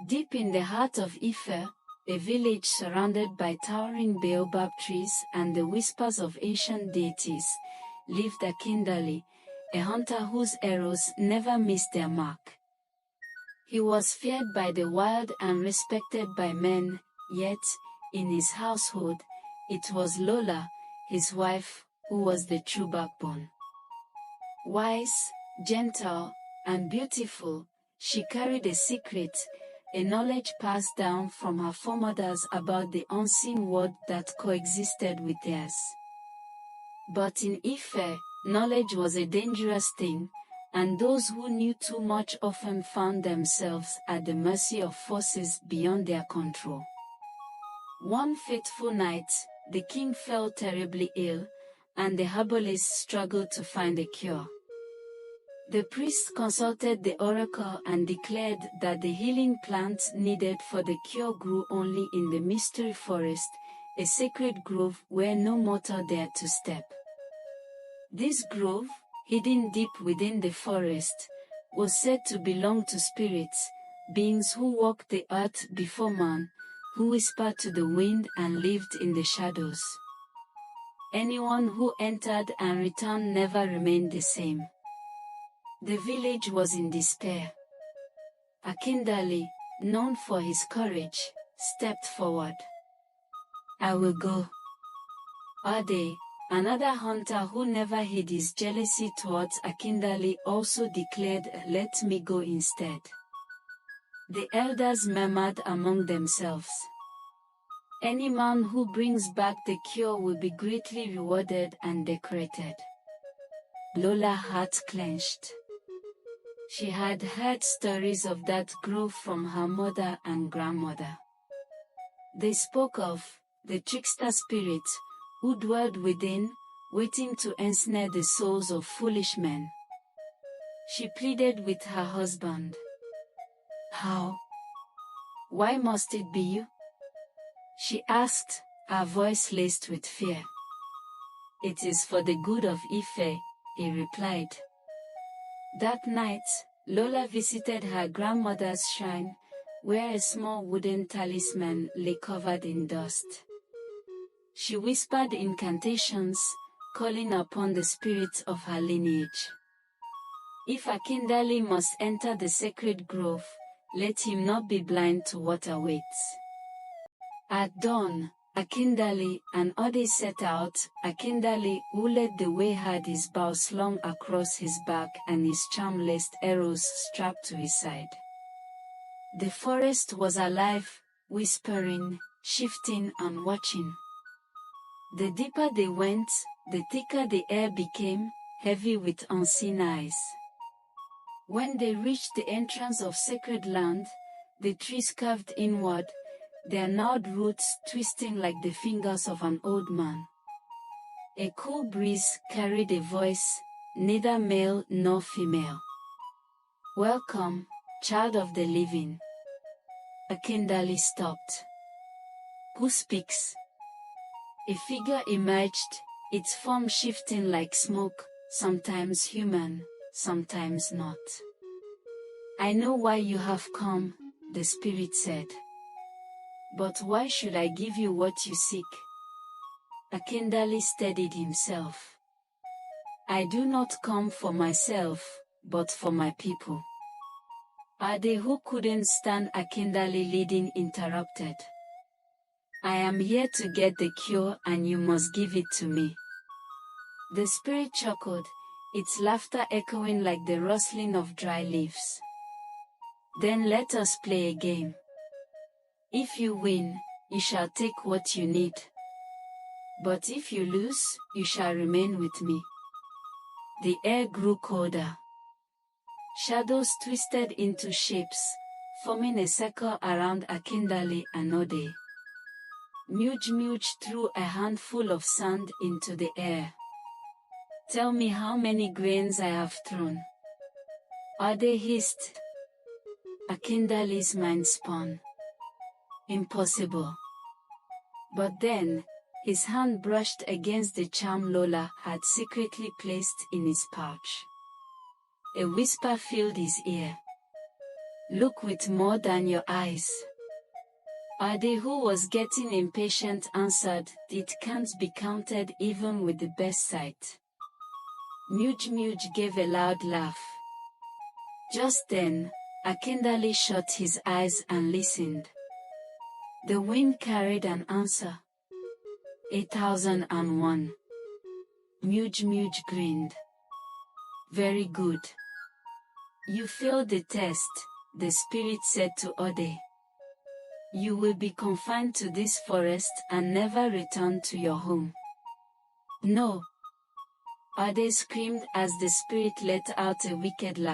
Deep in the heart of Ife, a village surrounded by towering baobab trees and the whispers of ancient deities, lived Akidele, a hunter whose arrows never missed their mark. He was feared by the wild and respected by men, yet, in his household, it was Lola, his wife, who was the true backbone. Wise, gentle, and beautiful, she carried a secret, a knowledge passed down from her foremothers about the unseen world that coexisted with theirs. But in Ife, knowledge was a dangerous thing, and those who knew too much often found themselves at the mercy of forces beyond their control. One fateful night, the king fell terribly ill, and the herbalists struggled to find a cure. The priest consulted the oracle and declared that the healing plant needed for the cure grew only in the mystery forest, a sacred grove where no mortal dared to step. This grove, hidden deep within the forest, was said to belong to spirits, beings who walked the earth before man, who whispered to the wind and lived in the shadows. Anyone who entered and returned never remained the same. The village was in despair. Akidele, known for his courage, stepped forward. "I will go." Ade, another hunter who never hid his jealousy towards Akidele, also declared, "Let me go instead." The elders murmured among themselves. "Any man who brings back the cure will be greatly rewarded and decorated." Lola's heart clenched. She had heard stories of that grove from her mother and grandmother. They spoke of the trickster spirit, who dwelled within, waiting to ensnare the souls of foolish men. She pleaded with her husband. "How? Why must it be you?" she asked, her voice laced with fear. "It is for the good of Ife," he replied. That night, Lola visited her grandmother's shrine, where a small wooden talisman lay covered in dust. She whispered incantations, calling upon the spirits of her lineage. If Akidele must enter the sacred grove, let him not be blind to what awaits. At dawn, Akidele and Ade set out. Akidele, who led the way, had his bow slung across his back and his charm-laced arrows strapped to his side. The forest was alive, whispering, shifting and watching. The deeper they went, the thicker the air became, heavy with unseen eyes. When they reached the entrance of sacred land, the trees curved inward, their gnarled roots twisting like the fingers of an old man. A cool breeze carried a voice, neither male nor female. "Welcome, child of the living." Akidele stopped. "Who speaks?" A figure emerged, its form shifting like smoke, sometimes human, sometimes not. "I know why you have come," the spirit said. "But why should I give you what you seek?" Akidele steadied himself. "I do not come for myself, but for my people." Ade, who couldn't stand Akidele leading, interrupted. "I am here to get the cure and you must give it to me." The spirit chuckled, its laughter echoing like the rustling of dry leaves. "Then let us play a game. If you win, you shall take what you need. But if you lose, you shall remain with me." The air grew colder. Shadows twisted into shapes, forming a circle around Akidele and Ode. Muj threw a handful of sand into the air. "Tell me how many grains I have thrown." Ade hissed. Akindele's mind spun. Impossible. But then, his hand brushed against the charm Lola had secretly placed in his pouch. A whisper filled his ear. Look with more than your eyes. Ade, who was getting impatient, answered, "It can't be counted even with the best sight." Muj Muj gave a loud laugh. Just then, Akindele shut his eyes and listened. The wind carried an answer. 8001. Muj Muj grinned. Very good. You failed the test, the spirit said to Ode. You will be confined to this forest and never return to your home. No. Ode screamed as the spirit let out a wicked laugh.